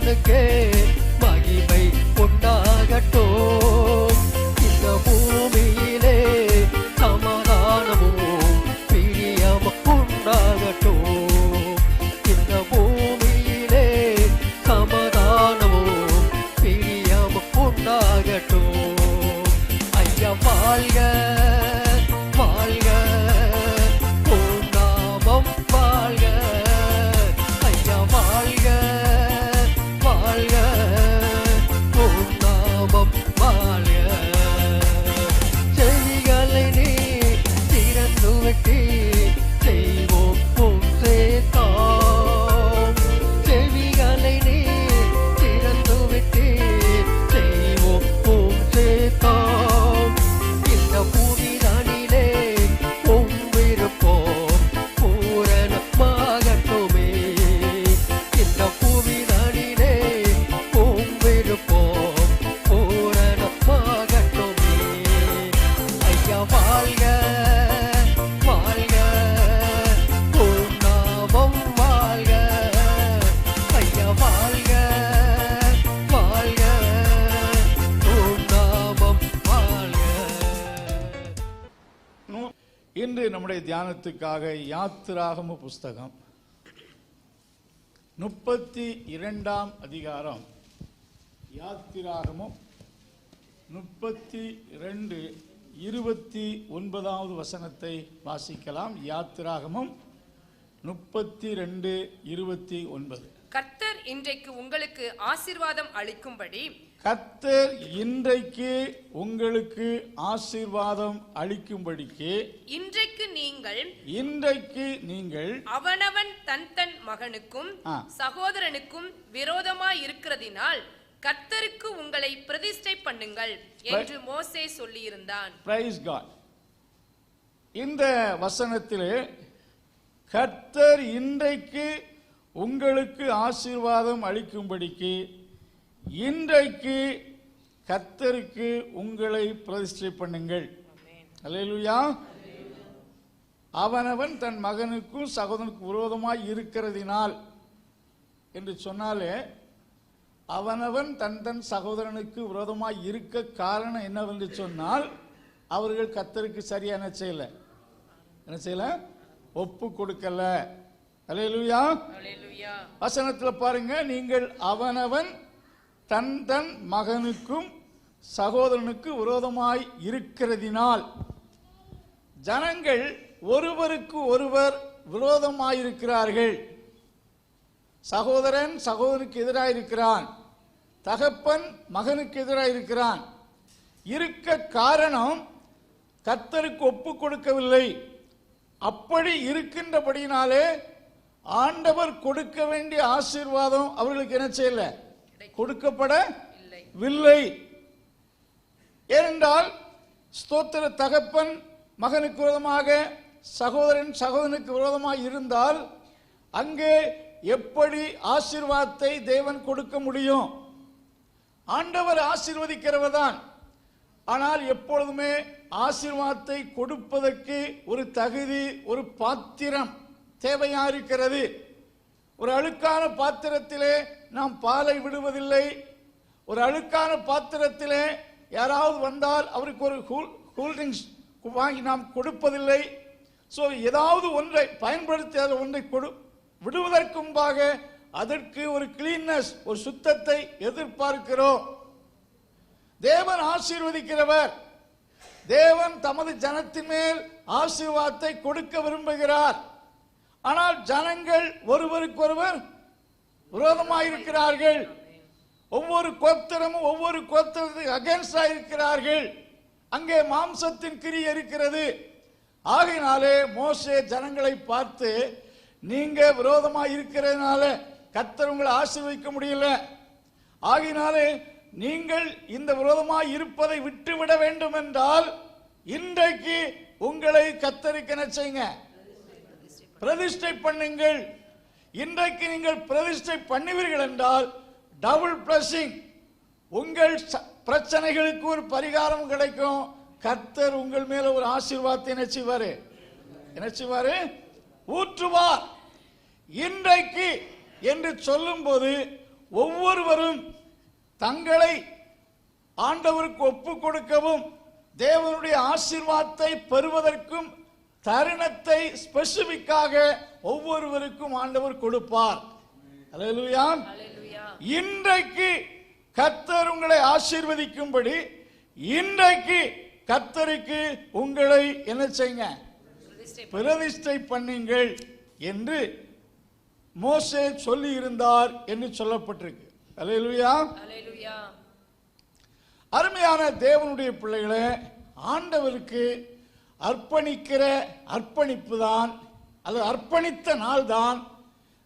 தேவனுக்கே மகிமை உண்டாகட்டும். இந்த பூமியிலே சமாதானமும் பிரியமும் உண்டாகட்டும். இந்த பூமியிலே சமாதானமும் பிரியமும் உண்டாகட்டும். ஐயா வாழ்க வாழ்க, உம் நாமம் வாழ்க. ஐயா வாழ்க வாழ்க, உம் நாமம் வாழ்க. செவிகளை நீ திறந்து விட்டு செய்வோம் உம் சேத்தம். செவிகளை நீ திறந்து விட்டு செய்வோம் உம் சேத்தம். இந்த பூமிதானிலே உம் விருப்பம் பூரணமாகட்டுமே. இந்த பூமிதானிலே உம் விருப்பம் பூரணமாகட்டுமே. ஐயா வாழ்க வாழ்க, உம் நாமம் வாழ்க. ஐயா வாழ்க வாழ்க, உம் நாமம் வாழ்க. இன்று நம்முடைய தியானத்துக்காக யாத்திராகம புஸ்தகம் 32ஆம் அதிகாரம். யாத்திராகமம் 32 29வது வசனத்தை வாசிக்கலாம். யாத்திராகமம் 32:29. கர்த்தர் இன்றைக்கு உங்களுக்கு ஆசீர்வாதம் அளிக்கும்படி கர்த்தர் இன்றைக்கு உங்களுக்கு ஆசீர்வாதம் அளிக்கும்படிக்கு இன்றைக்கு நீங்கள் அவனவன் தன் தன் மகனுக்கும் சகோதரனுக்கும் விரோதமாய் இருக்கிறதினால் கர்த்தருக்கு உங்களை பிரதிஷ்டை பண்ணுங்கள் என்று மோசே சொல்லியிருந்தான். Praise God. இந்த வசனத்திலே கர்த்தர் இன்றைக்கு உங்களுக்கு ஆசீர்வாதம் அளிக்கும்படிக்கு இன்றைக்கு கர்த்தருக்கு உங்களை பிரதிஷ்டை பண்ணுங்கள். அல்லேலூயா. அவனவன் தன் மகனுக்கும் சகோதரனுக்கும் விரோதமாய் இருக்கிறதினால் என்று சொன்னாலே, அவனவன் தன் தன் சகோதரனுக்கு விரோதமாய் இருக்க காரணம் என்னவென்று சொன்னால், அவர்கள் கர்த்தருக்கு சரியா என்ன செய்யல, ஒப்பு கொடுக்கல. அல்லேலூயா. வசனத்தில் பாருங்க, நீங்கள் அவனவன் தன் தன் மகனுக்கும் சகோதரனுக்கு விரோதமாய் இருக்கிறதினால். ஜனங்கள் ஒருவருக்கு ஒருவர் விரோதமாயிருக்கிறார்கள். சகோதரன் சகோதரனுக்கு எதிராக இருக்கிறான், தகப்பன் மகனுக்கு எதிராக இருக்கிறான். இருக்க காரணம் கர்த்தருக்கு ஒப்பு கொடுக்கவில்லை. அப்படி இருக்கின்றபடினாலே ஆண்டவர் கொடுக்க வேண்டிய ஆசீர்வாதம் அவர்களுக்கு என்ன செய்யல, கொடுக்கப்படவில்லை. ஏனென்றால் ஸ்தோத்திர, தகப்பன் மகனுக்கு விரோதமாக, சகோதரன் சகோதரனுக்கு விரோதமாக இருந்தால் அங்கே எப்படி ஆசீர்வாதத்தை தேவன் கொடுக்க முடியும்? ஆண்டவர் ஆசீர்வதிக்கிறவர் தான். ஆனால் எப்பொழுதுமே ஆசீர்வாதத்தை கொடுப்பதற்கு ஒரு தகுதி, ஒரு பாத்திரம் தேவையா இருக்கிறது. ஒரு அழுக்கான பாத்திரத்திலே நாம் பாலை விடுவதில்லை. ஒரு அழுக்கான பாத்திரத்திலே யாராவது வந்தால் அவருக்கு ஒரு கூல்ட்ரிங்க்ஸ் வாங்கி நாம் கொடுப்பதில்லை. ஸோ ஏதாவது ஒன்றை பயன்படுத்தி ஒன்றை விடுவதற்கு முன்பாக அதற்கு ஒரு கிளீன்னஸ், ஒரு சுத்தத்தை எதிர்பார்க்கிறோம். தேவன் ஆசீர்வதிக்கிறவர். தேவன் தமது ஜனத்தின் மேல் ஆசீர்வாதத்தை கொடுக்க விரும்புகிறார். ஆனால் ஜனங்கள் ஒருவருக்கொருவர் விரோதமாயிருக்கிறார்கள். ஒவ்வொரு கோத்திரமும் ஒவ்வொரு கோத்திரத்துக்கு அகேன்ஸ்டா இருக்கிறார்கள். அங்கே மாம்சத்தின் கிரியை இருக்கிறது. ஆகையினாலே மோசே ஜனங்களை பார்த்து, நீங்க விரோதமாக இருக்கிறதுனால கர்த்தர் உங்களை ஆசீர்வதிக்க முடியல. ஆகையினாலே நீங்கள் இந்த விரோதமாக இருப்பதை விட்டுவிட வேண்டும் என்றால் இன்றைக்கு உங்களை கர்த்தருக்கு என்ன செய்யுங்க, பிரதிஷ்டை பண்ணுங்கள். இன்றைக்கு நீங்கள் பிரதிஷ்டை பண்ணுவீர்கள் என்றால் டபுள் பிளஸிங், உங்கள் பிரச்சனைகளுக்கு ஒரு பரிகாரம் கிடைக்கும். கர்த்தர் உங்கள் மேல ஒரு ஆசீர்வாதத்தை என்ன செய்வாரு, ஊற்றுவார். இன்றைக்கு என்று சொல்லும் போது ஒவ்வொருவரும் தங்களை ஆண்டவருக்கு ஒப்பு கொடுக்கவும் தேவனுடைய ஆசீர்வாதத்தை பெறுவதற்கும் தருணத்தை ஸ்பெசிபிக்காக ஒவ்வொருவருக்கும் ஆண்டவர் கொடுப்பார். அல்லேலூயா. இன்றைக்கு கர்த்தர் உங்களை ஆசீர்வதிக்கும்படி இன்றைக்கு கர்த்தருக்கு உங்களை என்ன செய்யுங்க, பிரதிஷ்டை பண்ணுங்கள் என்று மோசே சொல்லி இருந்தார் என்று சொல்லப்பட்டிருக்கு. அல்லேலூயா. அருமையான தேவனுடைய பிள்ளைகளே, ஆண்டவருக்கு அர்ப்பணிக்கிற அர்ப்பணிப்பு தான், அல்லது அர்ப்பணித்த நாள் தான்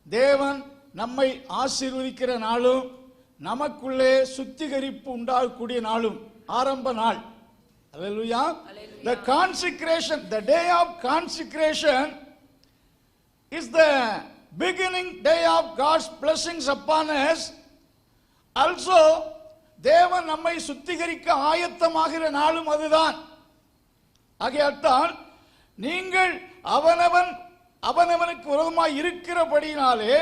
தேவன் நம்மை ஆசீர்வதிக்கிற நாளும் நமக்குள்ளே சுத்திகரிப்பு உண்டாகக்கூடிய நாளும் ஆரம்ப நாள். அல்லேலூயா. The consecration, the day of consecration is the beginning day of God's blessings upon us. Also தேவன் நம்மை சுத்திகரிக்க ஆயத்தமாகிற நாளும் அதுதான். ஆகையால்தான் நீங்கள் அவனவனுக்கு விரோதமாய் இருக்கிறபடினாலே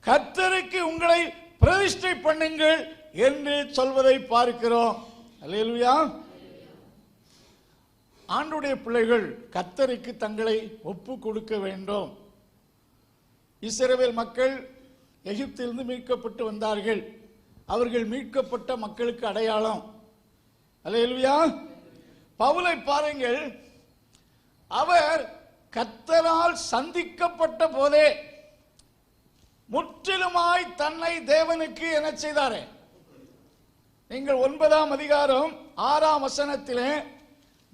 கர்த்தருக்கு உங்களை பிரதிஷ்டை பண்ணுங்கள் என்று சொல்வதை பார்க்கிறோம். அல்லேலூயா. ஆண்டவருடைய பிள்ளைகள் கர்த்தருக்கு தங்களை ஒப்பு கொடுக்க வேண்டும். இஸ்ரவேல் மக்கள் எகிப்திலிருந்து மீட்கப்பட்டு வந்தார்கள். அவர்கள் மீட்கப்பட்ட மக்களுக்கு அடையாளம். அல்லேலூயா. பவுலை பாருங்கள், அவர் கர்த்தரால் சந்திக்கப்பட்ட போதே முற்றிலுமாய் தன்னை தேவனுக்கு என்ன செய்தாரே? நீங்கள் 9ஆம் அதிகாரம் 6ஆம் வசனத்திலே,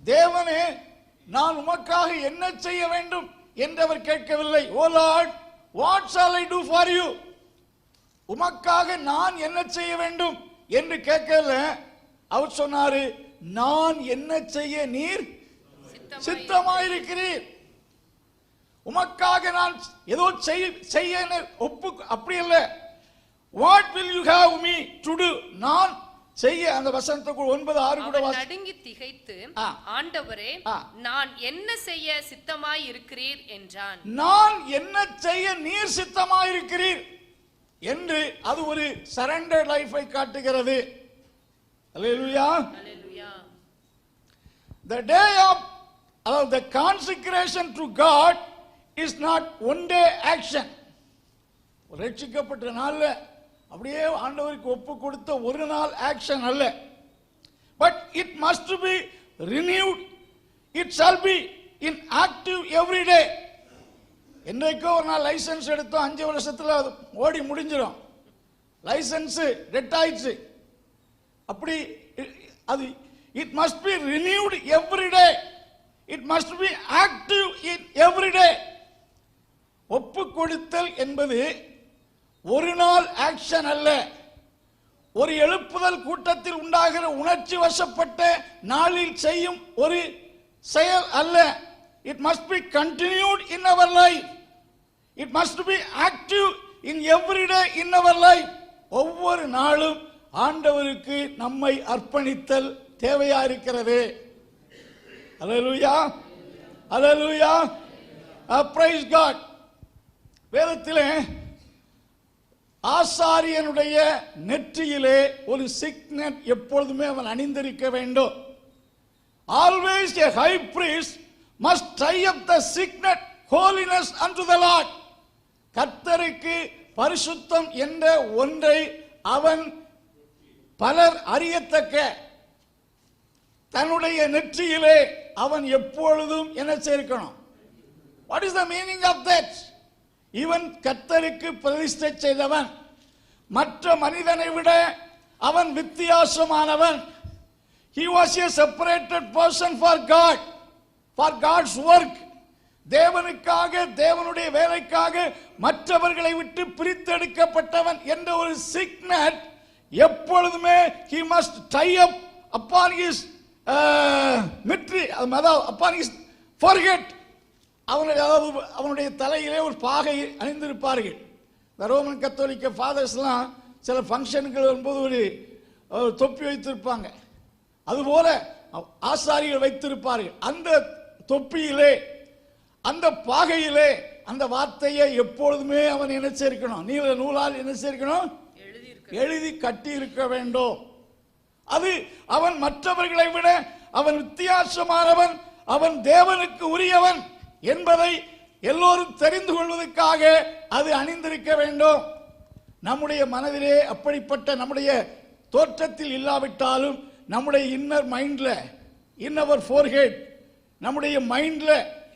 தேவனே நான் உமக்காக என்ன செய்ய வேண்டும் என்று அவர் கேட்கவில்லை. Oh lord, what shall I do for you? உமக்காக நான் என்ன செய்ய வேண்டும் என்று கேட்கல. அவர் சொன்னாரு, நான் என்ன செய்ய நீர் சித்தமாயிருக்கிறீர். உமக்காக நான் ஏதோ செய்ய ஒப்பு, அப்படி இல்ல. What will you have me to to? நான் செய்ய, அந்த வசனத்துக்கு 9:6 கூட நடுங்கி திகைத்து, ஆண்டவரே நான் என்ன செய்ய சித்தமாய் இருக்கிறீர் என்றான். நான் என்ன செய்ய நீர் சித்தமாய் இருக்கிறீர் என்று அது ஒரு சரண்டர் லைஃபை காட்டுகிறது. அல்லேலூயா. The day of the consecration to God is not one day action. ரட்சிக்கப்பட்ட நாள்ல அப்படியே ஆண்டவருக்கு ஒப்பு கொடுத்த ஒரு நாள் ஆக்ஷன் அல்ல. But it must be renewed. It shall be in active every day. என்றைக்கோ ஒரு நாள் லைசன்ஸ் எடுத்தோம், 5 வருஷத்துல ஓடி முடிஞ்சிடும். லைசன்ஸ் டெட் ஆயிடுச்சு. அப்படி அது it must be renewed every day. It must be active in every day. ஒப்பு கொடுத்தல் என்பது ஒரு நாள் ஆக்ஷன் அல்ல. ஒரு எழுப்புதல் கூட்டத்தில் உண்டாகிற உணர்ச்சி வசப்பட்ட நாளில் செய்யும் ஒரு செயல் அல்ல. It must be continued in our life. It must be active in every day in our life. ஒவ்வொரு நாளும் ஆண்டவருக்கு நம்மை அர்ப்பணித்தல் தேவையா இருக்கிறது. அல்லேலூயா. அல்லேலூயா. Praise God. வேதத்திலே ஆசாரியனுடைய நெற்றியிலே ஒரு சிக்னெட் எப்பொழுதுமே அவன் அணிந்திருக்க வேண்டும். Always a high priest must tie up the signet holiness unto the Lord. கர்த்தருக்கு பரிசுத்தம் என்ற ஒன்றை அவன் பலர் அறியத்தக்க தன்னுடைய நெற்றியிலே அவன் எப்பொழுதும் என்ன சேர்க்கணும்? What is the meaning of that? இவன் கர்த்தருக்கு பிரதிஷ்டை செய்தவன். மற்ற மனிதனை விட அவன் வித்தியாசமானவன். He was a separated person for God. For God's work. தேவனுக்காக, தேவனுடைய வேலைக்காக மற்றவர்களை விட்டு பிரித்தெடுக்கப்பட்டவன் என்ற ஒரு சிக்னட் எப்பொழுதுமே he must tie up upon his மிட்ரி, upon his forehead. அவனுடைய தலையிலே ஒரு பாகை அணிந்திருப்பார்கள். ரோமன் கத்தோலிக்க ஃபாதர்ஸ்லாம் சில ஃபங்க்ஷன்கள் வரும்போது ஒரு தொப்பி வைத்திருப்பாங்க. அதுபோல ஆசாரிகள் வைத்திருப்பார்கள். அந்த தொப்பியிலே, அந்த பாகையிலே அந்த வார்த்தையை எப்பொழுதுமே அவன் என்ன சேர்க்கணும்? நீல நூலால் என்ன சேர்க்கணும்? எழுதி கட்டி இருக்க வேண்டும். அது அவன் மற்றவர்களை விட அவன் வித்தியாசமானவன், அவன் தேவனுக்கு உரியவன் என்பதை எல்லோரும் தெரிந்து கொள்வதற்காக அது அணிந்திருக்க வேண்டும். நம்முடைய மனதிலே அப்படிப்பட்ட நம்முடைய தோற்றத்தில் இல்லாவிட்டாலும் நம்முடைய இன்னர் மைண்ட்ல, இன் அவர் ஃபோர்ஹெட், நம்முடைய மைண்ட்ல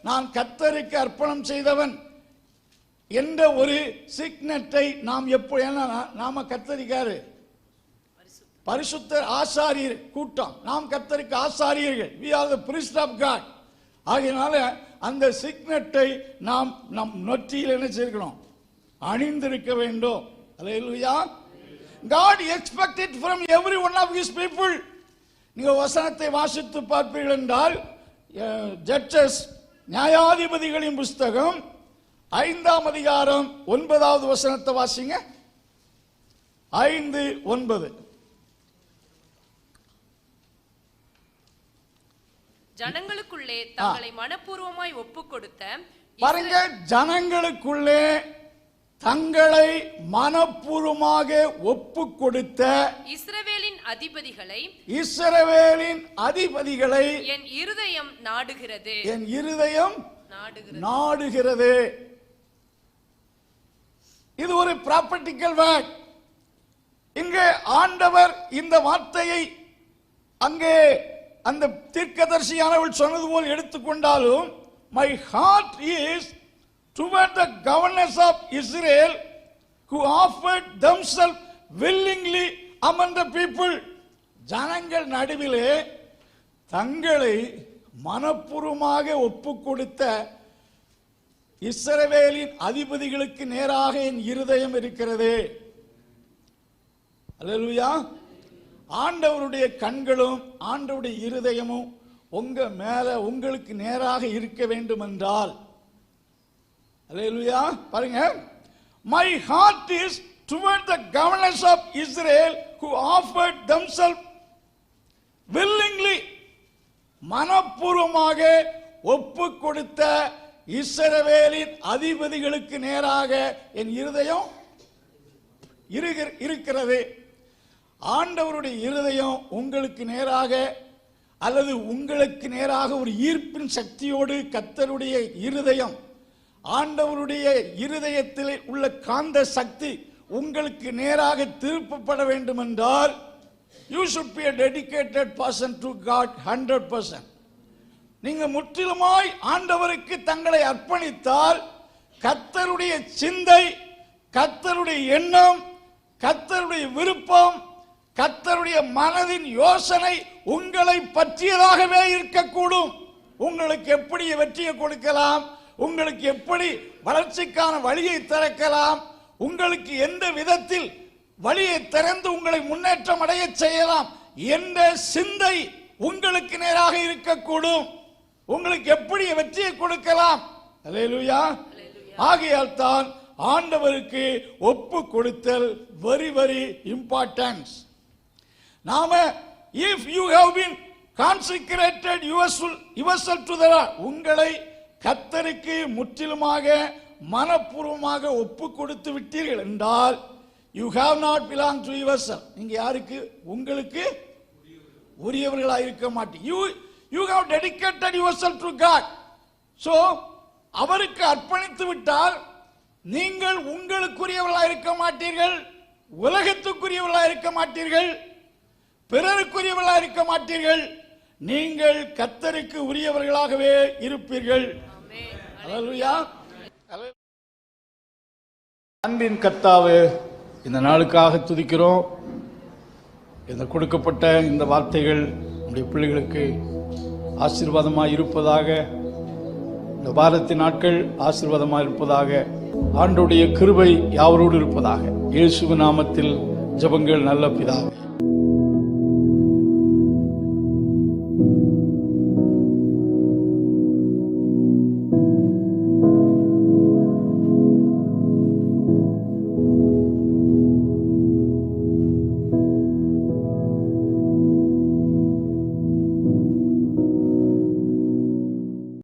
நான் கர்த்தருக்கு அர்ப்பணம் செய்தவன் என்ற ஒரு சிக்னெட்டை நாம் நாம கர்த்தரிக்காரு பரிசுத்தர் ஆசாரியர் கூட்டம், நாம் கர்த்தருக்கு ஆசாரியர்கள், we are the priest of God. ஆகையினால அந்த சிக்னெட்டை நாம் நம் நொற்றியில் என்ன செய்யணும், அணிந்திருக்க வேண்டும். அல்லேலூயா. God expected from every one of his people. நீங்க வசனத்தை வாசித்து பார்ப்பீர்கள் என்றால், ஜட்ஜஸ் நியாயாதிபதிகளின் புஸ்தகம் 5ஆம் அதிகாரம் 9வது வசனத்தை வாசிங்க. 5:9. ஜனங்களுக்குள்ளே தங்களை மனப்பூர்வமாய் ஒப்புக் கொடுத்த, பாருங்க, ஜனங்களுக்குள்ளே தங்களை மனப்பூர்வமாக ஒப்புக் கொடுத்த இஸ்ரவேலின் அதிபதிகளை என் இருதயம் நாடுகிறது, என் இருதயம் நாடுகிறது. இது ஒரு ப்ராப்பர்ட்டிக்கல் வேர்ட். இங்கே ஆண்டவர் இந்த வார்த்தையை அங்கே அந்த தீர்க்கதரிசியானவள் சொன்னது போல் எடுத்துக்கொண்டாலும், my heart is toward the governors of Israel who offered themselves willingly among the people. ஜனங்கள் நடுவிலே தங்களை மனப்பூர்வமாக ஒப்புக் கொடுத்த இஸ்ரவேலின் அதிபதிகளுக்கு நேராக என் இருதயம் இருக்கிறது. அல்லேலூயா. ஆண்டவருடைய கண்களும் ஆண்டவருடைய இருதயமும் உங்க மேல உங்களுக்கு நேராக இருக்க வேண்டும் என்றால், அல்லேலூயா, பாருங்க, my heart is toward the governors of Israel who offered themselves willingly, மனப்பூர்வமாக ஒப்பு கொடுத்த இஸ்ரவேலின் அதிபதிகளுக்கு நேராக என் இருதயம் இருக்கிறது. ஆண்டவருடைய இருதயம் உங்களுக்கு நேராக அல்லது உங்களுக்கு நேராக ஒரு ஈர்ப்பின் சக்தியோடு, கர்த்தருடைய இருதயம், ஆண்டவருடைய இருதயத்தில் உள்ள காந்த சக்தி உங்களுக்கு நேராக திருப்பப்பட வேண்டும் என்றால், you should be a dedicated person to God 100%. நீங்க முற்றிலுமாய் ஆண்டவருக்கு தங்களை அர்ப்பணித்தால், கர்த்தருடைய சிந்தை, கர்த்தருடைய எண்ணம், கர்த்தருடைய விருப்பம், கர்த்தருடைய மனதின் யோசனை உங்களை பற்றியதாகவே இருக்கக்கூடும். உங்களுக்கு எப்படி வெற்றியை கொடுக்கலாம், உங்களுக்கு எப்படி வளர்ச்சிக்கான வழியை திறக்கலாம், உங்களுக்கு எந்த விதத்தில் வழியை திறந்து உங்களை முன்னேற்றம் அடைய செய்யலாம் என்ற சிந்தை உங்களுக்கு நேராக இருக்கக்கூடும். உங்களுக்கு எப்படி வெற்றியை கொடுக்கலாம். அல்லேலூயா. ஆகையால் தான் ஆண்டவருக்கு ஒப்பு கொடுத்தல் very very important. நாம if you have been consecrated yourself to the Lord, உங்களை கர்த்தருக்கு முற்றிலுமாக மனப்பூர்வமாக ஒப்பு கொடுத்து விட்டீர்கள் என்றால், you have not belonged to yourself, நீங்க யாருக்கு, உங்களுக்கு உரியவர்களாக இருக்க மாட்டீங்க. you have dedicated yourself to God. so அவருக்கு அர்ப்பணித்து விட்டால் நீங்கள் உங்களுக்குரியவர்களாக இருக்க மாட்டீர்கள், உலகத்துக்குரியவர்களாக இருக்க மாட்டீர்கள், பிறருக்குரியவர்களாக இருக்க மாட்டீர்கள், நீங்கள் கர்த்தருக்கு உரியவர்களாகவே இருப்பீர்கள். அல்லேலூயா. அன்பின் கர்த்தாவே, இந்த நாளுக்காக துதிக்கிறோம். இந்த கொடுக்கப்பட்ட இந்த வார்த்தைகள் நம்முடைய பிள்ளைகளுக்கு ஆசீர்வாதமாக இருப்பதாக, இந்த வாரத்தின் நாட்கள் ஆசீர்வாதமாக இருப்பதாக, ஆண்டவருடைய கிருபை யாவரோடு இருப்பதாக. இயேசுவின் நாமத்தில் ஜெபங்கள் நல்ல பிதாவே.